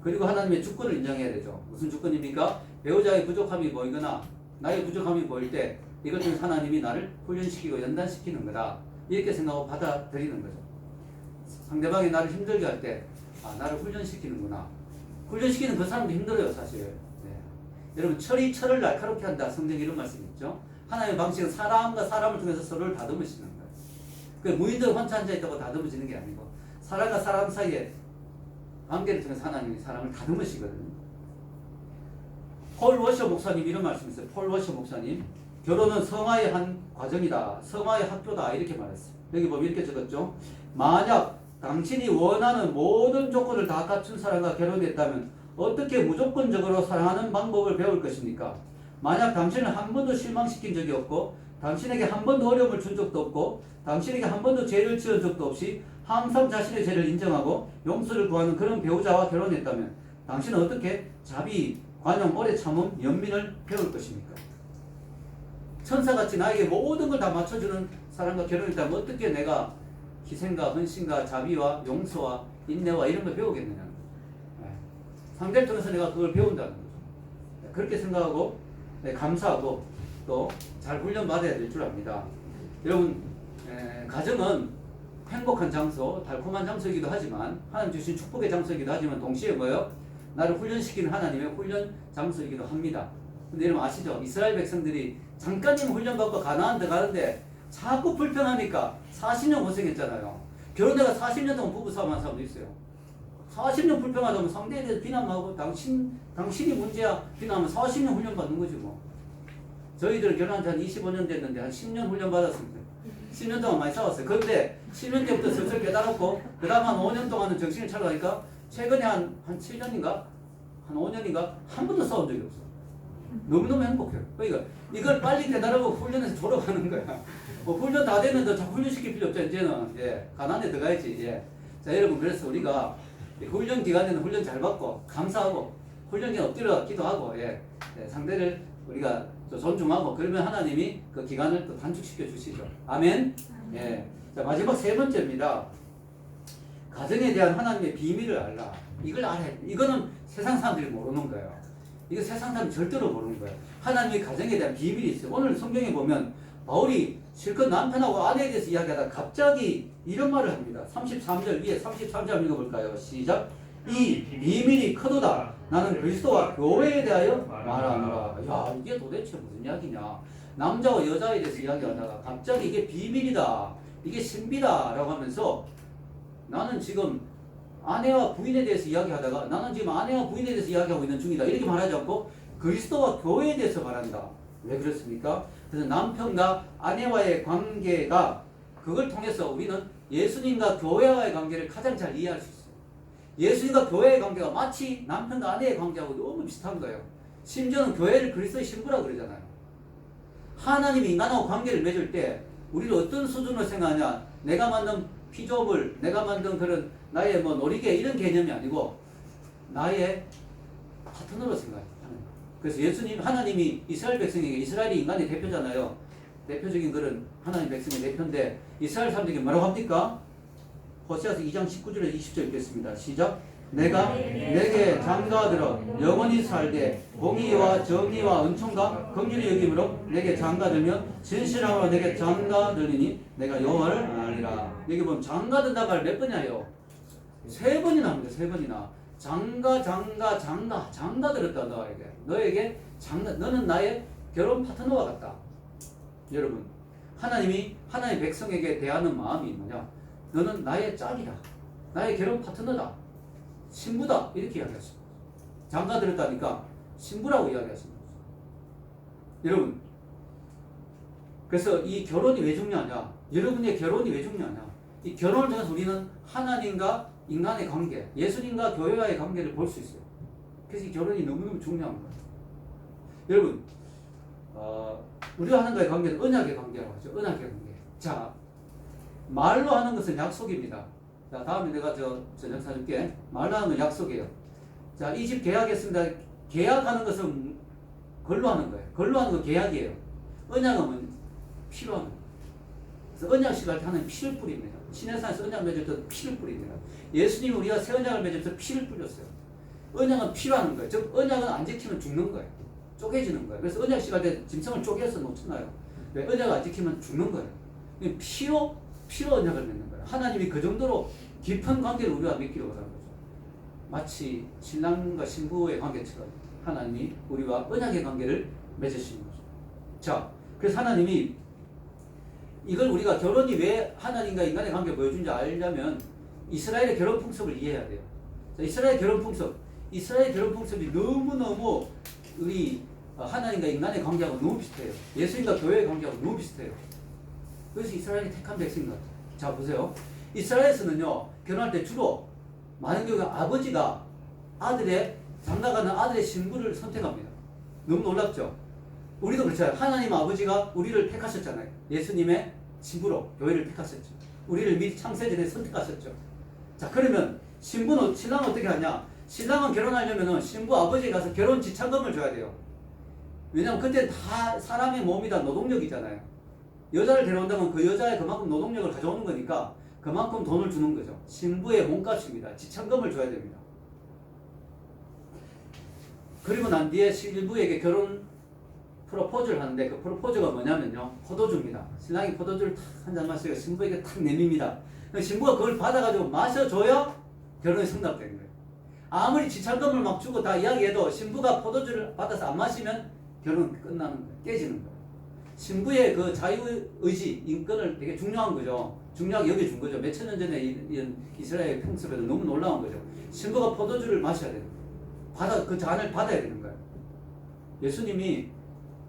그리고 하나님의 주권을 인정해야 되죠. 무슨 주권입니까? 배우자의 부족함이 보이거나 나의 부족함이 보일 때 이것 중에 하나님이 나를 훈련시키고 연단시키는 거다. 이렇게 생각하고 받아들이는 거죠. 상대방이 나를 힘들게 할 때 나를 훈련시키는구나. 훈련시키는 그 사람도 힘들어요, 사실. 여러분, 철이 철을 날카롭게 한다. 성경에 이런 말씀이 있죠. 하나님의 방식은 사람과 사람을 통해서 서로를 다듬으시는 거예요. 그 무인도에 혼자 앉아있다고 다듬어지는 게 아니고 사람과 사람 사이에 관계를 통해서 하나님이 사람을 다듬으시거든요. 폴 워셔 목사님 이런 말씀이 있어요. 폴 워셔 목사님. 결혼은 성화의 한 과정이다. 성화의 학교다. 이렇게 말했어요. 여기 보면 이렇게 적었죠. 만약 당신이 원하는 모든 조건을 다 갖춘 사람과 결혼했다면 어떻게 무조건적으로 사랑하는 방법을 배울 것입니까? 만약 당신을 한 번도 실망시킨 적이 없고 당신에게 한 번도 어려움을 준 적도 없고 당신에게 한 번도 죄를 지은 적도 없이 항상 자신의 죄를 인정하고 용서를 구하는 그런 배우자와 결혼했다면 당신은 어떻게 자비, 관용, 오래 참음, 연민을 배울 것입니까? 천사같이 나에게 모든 걸 다 맞춰주는 사람과 결혼했다면 어떻게 내가 희생과 헌신과 자비와 용서와 인내와 이런 걸 배우겠느냐. 상대를 통해서 내가 그걸 배운다는 거죠. 그렇게 생각하고 감사하고 또 잘 훈련받아야 될 줄 압니다. 여러분, 가정은 행복한 장소, 달콤한 장소이기도 하지만 하나님 주신 축복의 장소이기도 하지만 동시에 뭐예요? 나를 훈련시키는 하나님의 훈련 장소이기도 합니다. 근데 여러분 아시죠? 이스라엘 백성들이 잠깐이면 훈련받고 가나안 들어가는데 자꾸 불편하니까 40년 고생했잖아요. 결혼해가 40년 동안 부부싸움한 사람도 있어요. 40년 불평하다면 상대에 대해서 비난하고 당신이 문제야 비난하면 40년 훈련 받는 거지 뭐. 저희들은 결혼한 지 한 25년 됐는데 한 10년 훈련 받았습니다. 10년 동안 많이 싸웠어요. 그런데 10년 때부터 슬슬 깨달았고 그 다음 한 5년 동안은 정신을 차려가니까 최근에 한 7년인가? 한 5년인가? 한 번도 싸운 적이 없어. 너무너무 행복해요. 그러니까 이걸 빨리 깨달으고 훈련해서 졸업하는 거야. 뭐 훈련 다 됐는데 자꾸 훈련시킬 필요 없죠. 이제는 가난에 들어가야지. 자, 여러분, 그래서 우리가 훈련 기간에는 훈련 잘 받고 감사하고 훈련 기간 엎드려 기도하고 상대를 우리가 존중하고 그러면 하나님이 그 기간을 또 단축시켜 주시죠. 아멘. 자, 마지막 세 번째입니다. 가정에 대한 하나님의 비밀을 알라. 이걸 알아야 돼. 이거는 세상 사람들이 모르는 거예요. 이거 세상 사람이 절대로 모르는 거예요. 하나님의 가정에 대한 비밀이 있어요. 오늘 성경에 보면 바울이 실컷 남편하고 아내에 대해서 이야기하다가 갑자기 이런 말을 합니다. 33절 위에 33절 읽어볼까요? 시작. 이 비밀이 크도다. 나는 그리스도와 교회에 대하여 말하노라. 야, 이게 도대체 무슨 이야기냐? 남자와 여자에 대해서 이야기하다가 갑자기 이게 비밀이다, 이게 신비다 라고 하면서 나는 지금 아내와 부인에 대해서 이야기하다가 나는 지금 아내와 부인에 대해서 이야기하고 있는 중이다, 이렇게 말하지 않고 그리스도와 교회에 대해서 말한다. 왜 그렇습니까? 그래서 남편과 아내와의 관계가, 그걸 통해서 우리는 예수님과 교회와의 관계를 가장 잘 이해할 수 있어요. 예수님과 교회의 관계가 마치 남편과 아내의 관계하고 너무 비슷한 거예요. 심지어는 교회를 그리스도의 신부라고 그러잖아요. 하나님이 인간하고 관계를 맺을 때 우리를 어떤 수준으로 생각하냐? 내가 만든 피조물, 내가 만든 그런 나의 뭐 놀이개, 이런 개념이 아니고 나의 파트너로 생각해요. 그래서 하나님이 이스라엘 백성에게, 이스라엘이 인간의 대표잖아요. 대표적인 그런 하나님 백성의 대표인데 이스라엘 사람들에게 뭐라고 합니까? 호세아서 2장 19절에서 20절 읽겠습니다. 시작. 내가 내게 장가들어 영원히 살되 공의와 정의와 은총과 긍휼히 여김으로 내게 장가들며 진실함으로 내게 장가들리니 내가 여호와를 아니라. 여기 보면 장가든다가 말 몇 번이에요? 3번이나 합니다. 3번이나. 장가들었다. 너에게 너는 나의 결혼 파트너와 같다. 여러분, 하나님이 하나님의 백성에게 대하는 마음이 뭐냐? 너는 나의 짝이다, 나의 결혼 파트너다, 신부다, 이렇게 이야기하십니다. 장가들었다니까 신부라고 이야기하십니다. 여러분, 그래서 이 결혼이 왜 중요하냐? 여러분의 결혼이 왜 중요하냐? 이 결혼을 통해서 우리는 하나님과 인간의 관계, 예수님과 교회와의 관계를 볼 수 있어요. 그래서 이 결혼이 너무너무 중요한 거예요. 여러분, 우리와 하나님과의 관계는 언약의 관계라고 하죠. 언약의 관계. 자, 말로 하는 것은 약속입니다. 자, 다음에 내가 저녁 사줄게. 말로 하는 건 약속이에요. 자, 이 집 계약했습니다. 계약하는 것은 걸로 하는 거예요. 걸로 하는 건 계약이에요. 언약은 피로 하는 거예요. 그래서 언약식 할 때 하나님 피를 뿌립니다. 시내산에서 언약 맺을 때 피를 뿌립니다. 예수님이 우리가 새 언약을 맺을 때 피를 뿌렸어요. 언약은 피로 하는 거예요. 즉, 언약은 안 지키면 죽는 거예요. 쪼개지는 거예요. 그래서 언약식 할 때 짐승을 쪼개서 놓잖아요. 왜? 언약을 안 지키면 죽는 거예요. 피로 언약을 맺는 거예요. 하나님이 그 정도로 깊은 관계를 우리와 맺기로 하는 거죠. 마치 신랑과 신부의 관계처럼 하나님이 우리와 언약의 관계를 맺으시는 거죠. 자, 그래서 하나님이 이걸 우리가 결혼이 왜 하나님과 인간의 관계를 보여준지 알려면 이스라엘의 결혼 풍습을 이해해야 돼요. 자, 이스라엘 결혼 풍습이 너무너무 우리 하나님과 인간의 관계하고 너무 비슷해요. 예수님과 교회의 관계하고 너무 비슷해요. 그래서 이스라엘이 택한 백성인 것 같아요. 자, 보세요. 이스라엘에서는요, 결혼할 때 주로 많은 경우 아버지가 장가가는 아들의 신부를 선택합니다. 너무 놀랍죠? 우리도 그렇잖아요. 하나님 아버지가 우리를 택하셨잖아요. 예수님의 신부로 교회를 택하셨죠. 우리를 미리 창세전에 선택하셨죠. 자, 그러면 신랑은 어떻게 하냐? 신랑은 결혼하려면 신부 아버지에 가서 결혼 지참금을 줘야 돼요. 왜냐면 그때 다 사람의 몸이다, 노동력이잖아요. 여자를 데려온다면 그 여자의 그만큼 노동력을 가져오는 거니까 그만큼 돈을 주는 거죠. 신부의 몸값입니다. 지참금을 줘야 됩니다. 그리고 난 뒤에 신부에게 결혼 프로포즈를 하는데 그 프로포즈가 뭐냐면요, 포도주입니다. 신랑이 포도주를 탁 한 잔 마시고 신부에게 탁 내밉니다. 신부가 그걸 받아가지고 마셔줘야 결혼이 성납되는 거예요. 아무리 지참금을 막 주고 다 이야기해도 신부가 포도주를 받아서 안 마시면 결혼은 끝나는 거예요. 깨지는 거예요. 신부의 그 자유의지, 인권을 되게 중요한 거죠. 중요하게 여겨준 거죠. 몇천 년 전에 이런 이스라엘 풍습에도 너무 놀라운 거죠. 신부가 포도주를 마셔야 되는 거예요. 그 잔을 받아야 되는 거예요. 예수님이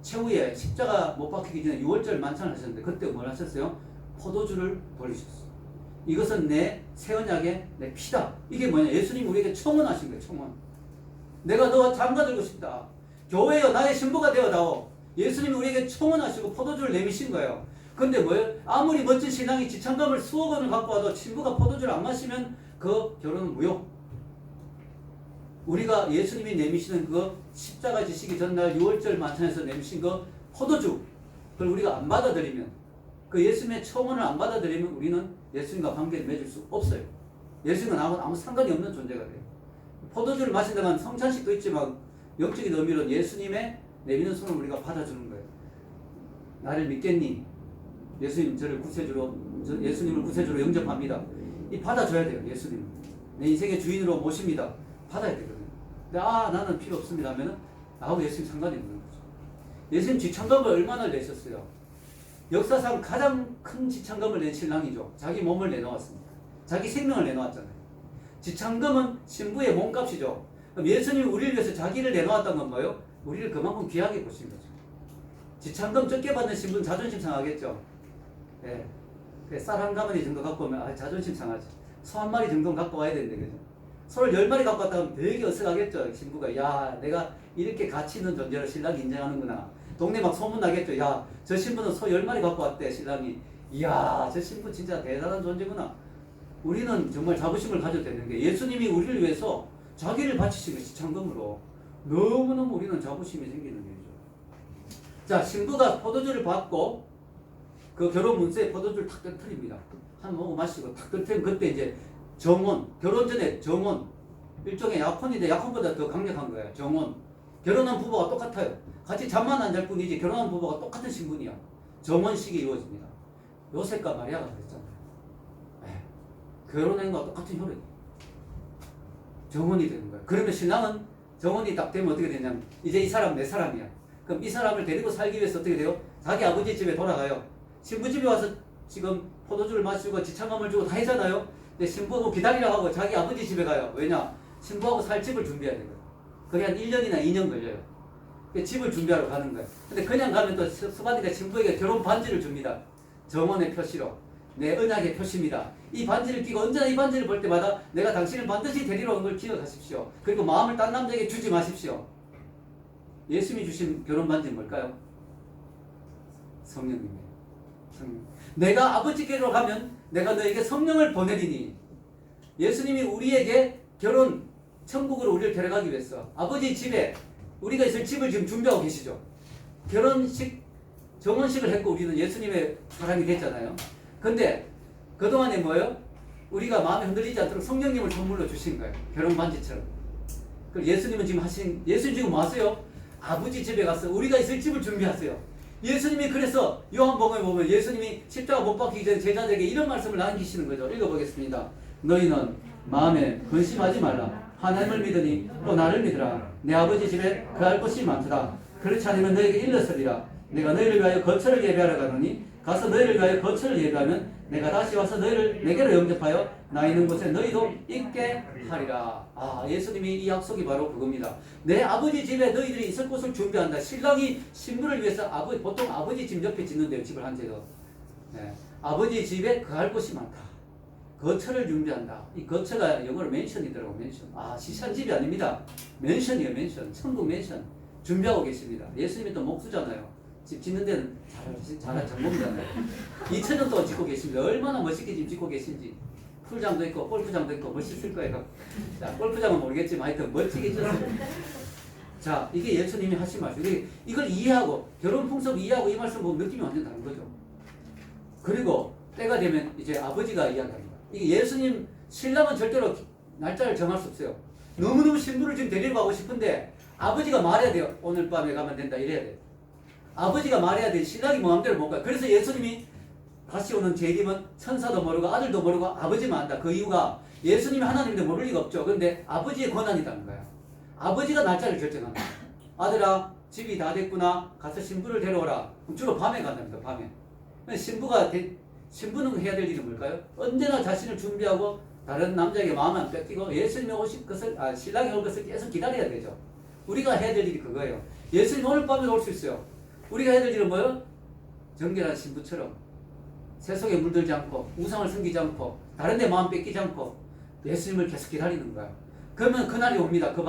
최후에 십자가 못 박히기 전에 6월절 만찬을 하셨는데 그때 뭘 하셨어요? 포도주를 돌리셨어요. 이것은 내 새 언약의 내 피다. 이게 뭐냐? 예수님이 우리에게 청원하신 거예요. 청원. 내가 너와 장가들고 싶다. 교회여 나의 신부가 되어다오. 예수님이 우리에게 청원하시고 포도주를 내미신 거예요. 근데 뭐예요? 아무리 멋진 신랑이 지참금을 수억 원을 갖고 와도 신부가 포도주를 안 마시면 그 결혼은 무효. 우리가 예수님이 내미시는 그 십자가 지시기 전날 6월절 만찬에서 내미신 그 포도주, 그걸 우리가 안 받아들이면, 그 예수님의 청원을 안 받아들이면 우리는 예수님과 관계를 맺을 수 없어요. 예수님과 아무 상관이 없는 존재가 돼요. 포도주를 마신다면 성찬식도 있지만 영적인 의미로 예수님의 내미는 손을 우리가 받아주는 거예요. 나를 믿겠니? 예수님을 구세주로 영접합니다. 이 받아줘야 돼요. 예수님 내 인생의 주인으로 모십니다. 받아야 되거든요. 근데 나는 필요 없습니다 하면은 나하고 예수님 상관이 없는 거죠. 예수님 지창금을 얼마나 내셨어요? 역사상 가장 큰 지창금을 낸 신랑이죠. 자기 몸을 내놓았습니다. 자기 생명을 내놓았잖아요. 지창금은 신부의 몸값이죠. 그럼 예수님이 우리를 위해서 자기를 내놓았던 건 뭐예요? 우리를 그만큼 귀하게 보신 거죠. 지창금 적게 받는 신부는 자존심 상하겠죠. 예. 쌀 한 가마니 정도 갖고 오면 자존심 상하죠. 소 한 마리 정도는 갖고 와야 되는데, 그죠? 소를 10마리 갖고 왔다 하면 되게 어색하겠죠. 신부가. 야, 내가 이렇게 가치 있는 존재를 신랑이 인정하는구나. 동네 막 소문나겠죠. 야, 저 신부는 소 10마리 갖고 왔대, 신랑이. 이야, 저 신부 진짜 대단한 존재구나. 우리는 정말 자부심을 가져도 되는 게, 예수님이 우리를 위해서 자기를 바치신 것이 지창금으로 너무너무 우리는 자부심이 생기는 일이죠. 자, 신부가 포도주를 받고 그 결혼 문서에 포도주를 탁 떨어뜨립니다. 한 모금 마시고 탁 떨어뜨리면 그때 이제 정혼, 결혼 전에 정혼, 일종의 약혼인데 약혼보다 더 강력한 거예요. 정혼. 결혼한 부부가 똑같아요. 같이 잠만 안 잘 뿐이지 결혼한 부부가 똑같은 신분이야. 정혼식이 이루어집니다. 요셉과 마리아가 그랬잖아요. 결혼한 거와 똑같은 혈액. 정혼이 되는 거예요. 그러면 신랑은 정혼이 딱 되면 어떻게 되냐면 이제 이 사람 내 사람이야. 그럼 이 사람을 데리고 살기 위해서 어떻게 돼요? 자기 아버지 집에 돌아가요. 신부 집에 와서 지금 포도주를 마시고 지창금을 주고 다 했잖아요. 근데 신부하고 기다리라고 하고 자기 아버지 집에 가요. 왜냐? 신부하고 살 집을 준비해야 되거든. 그게 한 1년이나 2년 걸려요. 집을 준비하러 가는 거예요. 근데 그냥 가면 또 수반이가 신부에게 결혼 반지를 줍니다. 정원의 표시로. 내 언약의 표시입니다. 이 반지를 끼고 언제나 이 반지를 볼 때마다 내가 당신을 반드시 데리러 온 걸 기억하십시오. 그리고 마음을 딴 남자에게 주지 마십시오. 예수님이 주신 결혼 반지는 뭘까요? 성령님이에요. 성령. 내가 아버지께로 가면 내가 너에게 성령을 보내리니. 예수님이 우리에게 결혼 천국으로 우리를 데려가기 위해서 아버지 집에 우리가 있을 집을 지금 준비하고 계시죠. 결혼식 정혼식을 했고 우리는 예수님의 사람이 됐잖아요. 근데 그동안에 뭐예요? 우리가 마음에 흔들리지 않도록 성령님을 선물로 주신 거예요. 결혼 반지처럼. 그럼 예수님은 지금 예수님 지금 뭐 하세요? 아버지 집에 가서 우리가 있을 집을 준비하세요. 예수님이 그래서 요한복음에 보면 예수님이 십자가 못 박히기 전에 제자들에게 이런 말씀을 남기시는 거죠. 읽어보겠습니다. 너희는 마음에 근심하지 말라. 하나님을 믿으니 또 나를 믿으라. 내 아버지 집에 그할 것이 많더라. 그렇지 않으면 너에게 일렀으리라. 내가 너희를 위하여 거처를 예배하러 가노니 가서 너희를 위하여 거처를 예배하면 내가 다시 와서 너희를 내게로 영접하여 나 있는 곳에 너희도 있게 하리라. 예수님이 이 약속이 바로 그겁니다. 내 아버지 집에 너희들이 있을 곳을 준비한다. 신랑이 신부를 위해서 보통 아버지 집 옆에 짓는데요. 집을 한 채도. 네. 아버지 집에 그할 곳이 많다. 거처를 준비한다. 이 거처가 영어로 맨션이더라고. 맨션. 시산집이 아닙니다. 맨션이에요. 맨션. 천국 맨션. 준비하고 계십니다. 예수님이 또 목수잖아요. 집 짓는 데는 잘한 전문가잖아요. 2000년 동안 짓고 계십니다. 얼마나 멋있게 집 짓고 계신지. 풀장도 있고 골프장도 있고 멋있을 거예요. 자, 골프장은 모르겠지만 하여튼 멋지게 짓었어요. 자, 이게 예수님이 하신 말씀. 이걸 이해하고 결혼 풍습 이해하고 이 말씀 보면 느낌이 완전 다른 거죠. 그리고 때가 되면 이제 아버지가 이야기합니다. 이게 예수님 신랑은 절대로 날짜를 정할 수 없어요. 너무너무 신부를 지금 데리고 가고 싶은데 아버지가 말해야 돼요. 오늘 밤에 가면 된다 이래야 돼요. 아버지가 말해야 돼. 신랑이 마음대로 못 가요. 그래서 예수님이 다시 오는 재림은 천사도 모르고 아들도 모르고 아버지만 안다. 그 이유가 예수님이 하나님인데 모를 리가 없죠. 근데 아버지의 권한이라는 거야. 아버지가 날짜를 결정한다. 아들아 집이 다 됐구나. 가서 신부를 데려오라. 주로 밤에 간답니다. 밤에. 신부는 해야 될 일은 뭘까요? 언제나 자신을 준비하고 다른 남자에게 마음 안 뺏기고 예수님이 오실 것을 신랑이 올 것을 계속 기다려야 되죠. 우리가 해야 될 일이 그거예요. 예수님 오늘 밤에 올 수 있어요. 우리가 해야 될 일은 뭐예요? 정결한 신부처럼 세속에 물들지 않고 우상을 섬기지 않고 다른 데 마음 뺏기지 않고 예수님을 계속 기다리는 거야. 그러면 그날이 옵니다. 그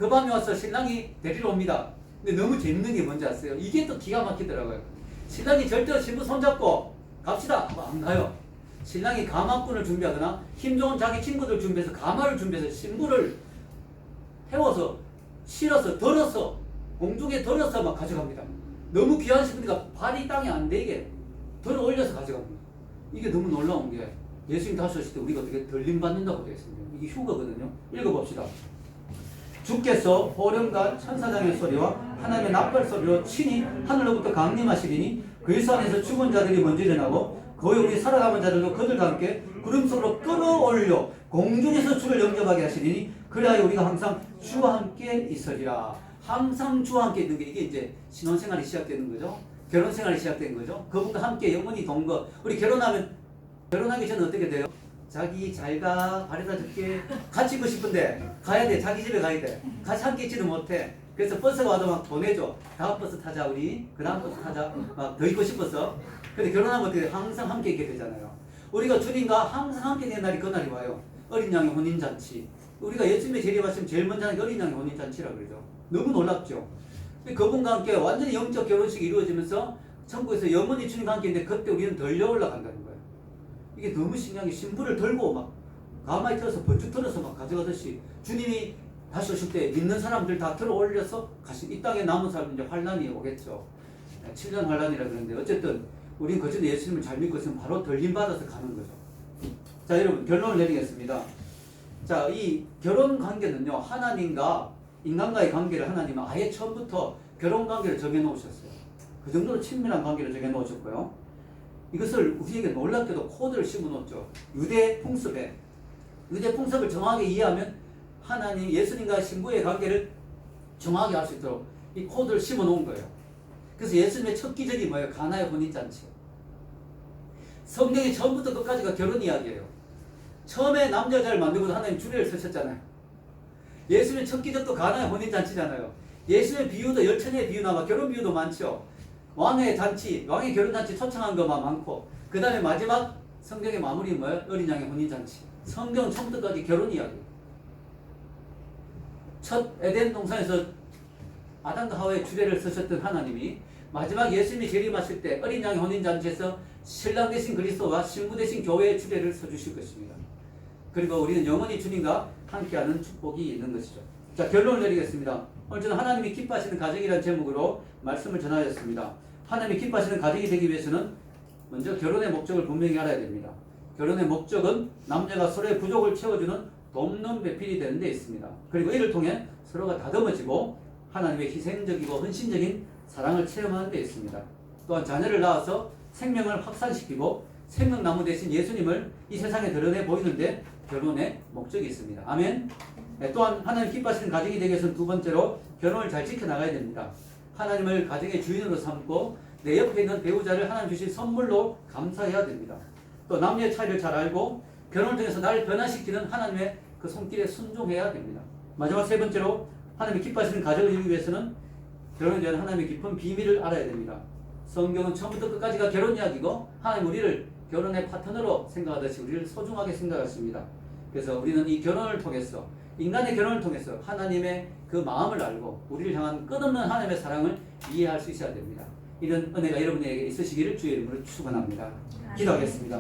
밤이 와서 신랑이 데리러 옵니다. 근데 너무 재밌는 게 뭔지 아세요? 이게 또 기가 막히더라고요. 신랑이 절대로 신부 손잡고 갑시다 하고 안 가요. 신랑이 가마꾼을 준비하거나 힘 좋은 자기 친구들 준비해서 가마를 준비해서 신부를 태워서 실어서 덜어서 공중에 덜어서 막 가져갑니다. 너무 귀한 신부니까 발이 땅에 안 되게 덜어 올려서 가져갑니다. 이게 너무 놀라운 게 예수님 다시 오실 때 우리가 어떻게 덜림 받는다고 되어 있습니다. 이게 휴거거든요. 읽어봅시다. 주께서 호령과 천사장의 소리와 하나님의 나팔 소리로 친히 하늘로부터 강림하시리니 그 일 안에서 죽은 자들이 먼저 일어나고 거의 우리 살아가는 자들도 그들과 함께 구름 속으로 끌어올려 공중에서 주를 영접하게 하시리니 그리하여 우리가 항상 주와 함께 있으리라. 항상 주와 함께 있는 게 이게 이제 신혼생활이 시작되는 거죠. 결혼생활이 시작된 거죠. 그분과 함께 영원히 동거. 우리 결혼하기 전에 어떻게 돼요? 자기 잘가 바래다 줄게 같이 있고 싶은데 가야 돼. 자기 집에 가야 돼. 같이 함께 있지는 못해. 그래서 버스가 와도 막 보내줘. 다음 버스 타자 우리. 그 다음 버스 타자. 막 더 있고 싶어서. 근데 결혼하면 어떻게 돼? 항상 함께 있게 되잖아요. 우리가 주님과 항상 함께 있는 날이 그날이 와요. 어린 양의 혼인잔치. 우리가 예수님의 재림하시면 제일 먼저 하는 게 어린 양의 혼인잔치라 그러죠. 너무 놀랍죠. 그분과 함께 완전히 영적 결혼식이 이루어지면서 천국에서 영원히 주님과 함께 있는데 그때 우리는 덜려 올라간다는 거예요. 이게 너무 신기한 게 신부를 들고 막 가마에 틀어서 번쩍 틀어서 막 가져가듯이 주님이 다시 오실 때 믿는 사람들 다 들어 올려서 가시 이 땅에 남은 사람은 이제 환란이 오겠죠. 7년 환란이라 그러는데 어쨌든 우린 그전에 예수님을 잘 믿고 있으면 바로 덜림 받아서 가는 거죠. 자 여러분 결론을 내리겠습니다. 자 이 결혼 관계는요 하나님과 인간과의 관계를 하나님은 아예 처음부터 결혼 관계를 정해 놓으셨어요. 그 정도로 친밀한 관계를 정해 놓으셨고요. 이것을 우리에게 놀랍게도 코드를 심어 놓죠. 유대 풍습을 정확하게 이해하면 하나님 예수님과 신부의 관계를 정확하게 알 수 있도록 이 코드를 심어 놓은 거예요. 그래서 예수님의 첫 기적이 뭐예요? 가나의 혼인잔치. 성경이 처음부터 끝까지가 결혼 이야기예요. 처음에 남자 여자를 만들고 하나님 주례를 서셨잖아요. 예수님의 첫 기적도 가나의 혼인잔치잖아요. 예수님의 비유도 열천의 비유 나와 결혼 비유도 많죠. 왕의 잔치, 왕의 결혼잔치 초청한 것만 많고 그 다음에 마지막 성경의 마무리 뭐예요? 어린 양의 혼인잔치. 성경은 처음부터 끝까지 결혼 이야기. 첫 에덴 동산에서 아담과 하와의 주례를 서셨던 하나님이 마지막 예수님이 재림하실 때 어린 양의 혼인잔치에서 신랑 대신 그리스도와 신부 대신 교회의 주례를 서주실 것입니다. 그리고 우리는 영원히 주님과 함께하는 축복이 있는 것이죠. 자 결론을 내리겠습니다. 오늘 저는 하나님이 기뻐하시는 가정이라는 제목으로 말씀을 전하였습니다. 하나님이 기뻐하시는 가정이 되기 위해서는 먼저 결혼의 목적을 분명히 알아야 됩니다. 결혼의 목적은 남녀가 서로의 부족을 채워주는 돕는 배필이 되는 데 있습니다. 그리고 이를 통해 서로가 다듬어지고 하나님의 희생적이고 헌신적인 사랑을 체험하는 데 있습니다. 또한 자녀를 낳아서 생명을 확산시키고 생명나무 대신 예수님을 이 세상에 드러내 보이는데 결혼의 목적이 있습니다. 아멘. 또한 하나님 기뻐하시는 가정이 되기 위해서는 두 번째로 결혼을 잘 지켜나가야 됩니다. 하나님을 가정의 주인으로 삼고 내 옆에 있는 배우자를 하나님 주신 선물로 감사해야 됩니다. 또 남녀의 차이를 잘 알고 결혼을 통해서 나를 변화시키는 하나님의 그 손길에 순종해야 됩니다. 마지막 세 번째로 하나님이 기뻐하시는 가정을 이루기 위해서는 결혼에 대한 하나님의 깊은 비밀을 알아야 됩니다. 성경은 처음부터 끝까지가 결혼 이야기고 하나님 우리를 결혼의 파트너로 생각하듯이 우리를 소중하게 생각하십니다. 그래서 우리는 이 결혼을 통해서 인간의 결혼을 통해서 하나님의 그 마음을 알고 우리를 향한 끝없는 하나님의 사랑을 이해할 수 있어야 됩니다. 이런 은혜가 여러분에게 있으시기를 주의 이름으로 축원합니다. 기도하겠습니다.